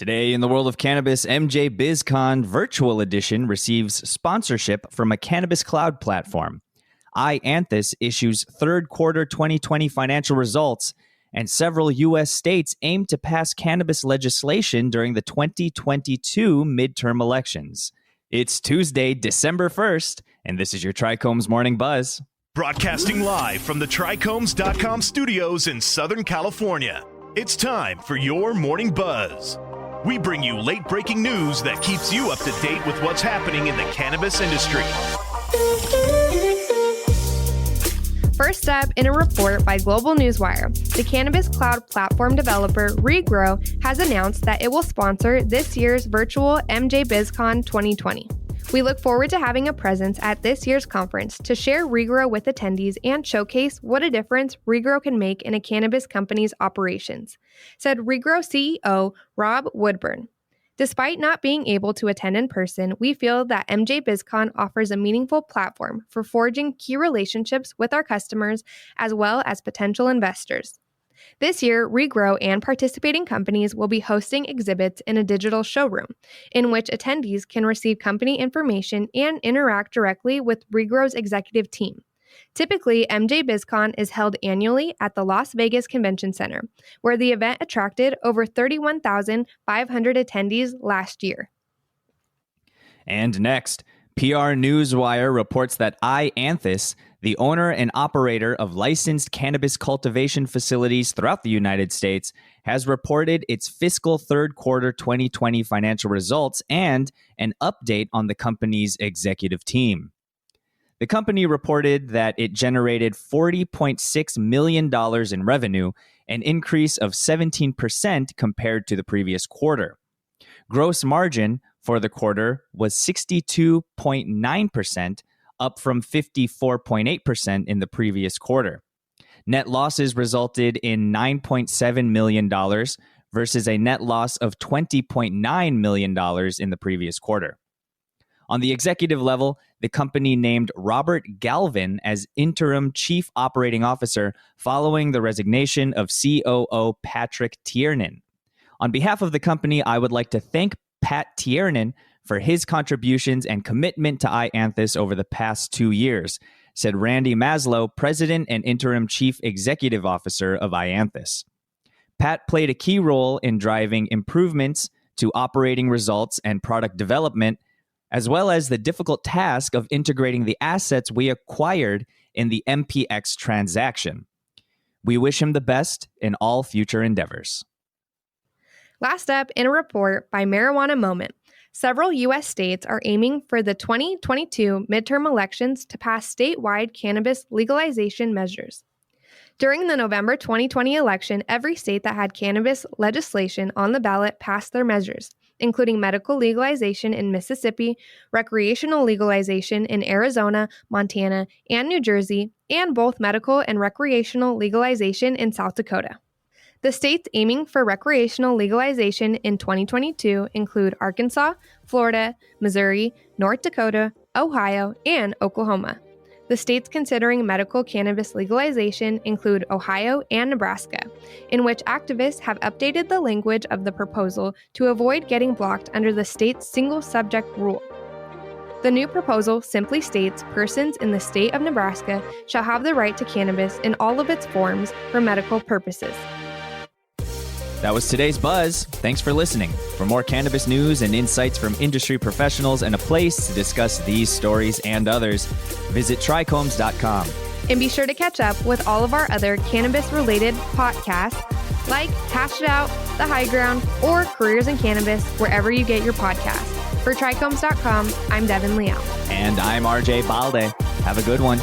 Today in the world of cannabis, MJBizCon Virtual Edition receives sponsorship from a cannabis cloud platform. Ianthus issues third quarter 2020 financial results, and several U.S. states aim to pass cannabis legislation during the 2022 midterm elections. It's Tuesday, December 1st, and this is your Trichomes Morning Buzz. Broadcasting live from the Trichomes.com studios in Southern California. It's time for your Morning Buzz. We bring you late-breaking news that keeps you up to date with what's happening in the cannabis industry. First up, in a report by Global Newswire, the cannabis cloud platform developer Regrow has announced that it will sponsor this year's virtual MJBizCon 2020. We look forward to having a presence at this year's conference to share Regrow with attendees and showcase what a difference Regrow can make in a cannabis company's operations, said Regrow CEO Rob Woodburn. Despite not being able to attend in person, we feel that MJBizCon offers a meaningful platform for forging key relationships with our customers as well as potential investors. This year, Regrow and participating companies will be hosting exhibits in a digital showroom, in which attendees can receive company information and interact directly with Regrow's executive team. Typically, MJBizCon is held annually at the Las Vegas Convention Center, where the event attracted over 31,500 attendees last year. And next, PR Newswire reports that Ianthus, the owner and operator of licensed cannabis cultivation facilities throughout the United States, has reported its fiscal third quarter 2020 financial results and an update on the company's executive team. The company reported that it generated $40.6 million in revenue, an increase of 17% compared to the previous quarter. Gross margin for the quarter was 62.9%, up from 54.8% in the previous quarter. Net losses resulted in $9.7 million versus a net loss of $20.9 million in the previous quarter. On the executive level, the company named Robert Galvin as interim chief operating officer following the resignation of COO Patrick Tiernan. On behalf of the company, I would like to thank Pat Tiernan for his contributions and commitment to Ianthus over the past 2 years, said Randy Maslow, president and interim chief executive officer of Ianthus. Pat played a key role in driving improvements to operating results and product development, as well as the difficult task of integrating the assets we acquired in the MPX transaction. We wish him the best in all future endeavors. Last up, in a report by Marijuana Moment, several U.S. states are aiming for the 2022 midterm elections to pass statewide cannabis legalization measures. During the November 2020 election, every state that had cannabis legislation on the ballot passed their measures, including medical legalization in Mississippi, recreational legalization in Arizona, Montana, and New Jersey, and both medical and recreational legalization in South Dakota. The states aiming for recreational legalization in 2022 include Arkansas, Florida, Missouri, North Dakota, Ohio, and Oklahoma. The states considering medical cannabis legalization include Ohio and Nebraska, in which activists have updated the language of the proposal to avoid getting blocked under the state's single-subject rule. The new proposal simply states persons in the state of Nebraska shall have the right to cannabis in all of its forms for medical purposes. That was today's Buzz. Thanks for listening. For more cannabis news and insights from industry professionals and a place to discuss these stories and others, visit trichomes.com. And be sure to catch up with all of our other cannabis-related podcasts like Hash It Out, The High Ground, or Careers in Cannabis wherever you get your podcasts. For trichomes.com, I'm Devin Liao. And I'm RJ Balde. Have a good one.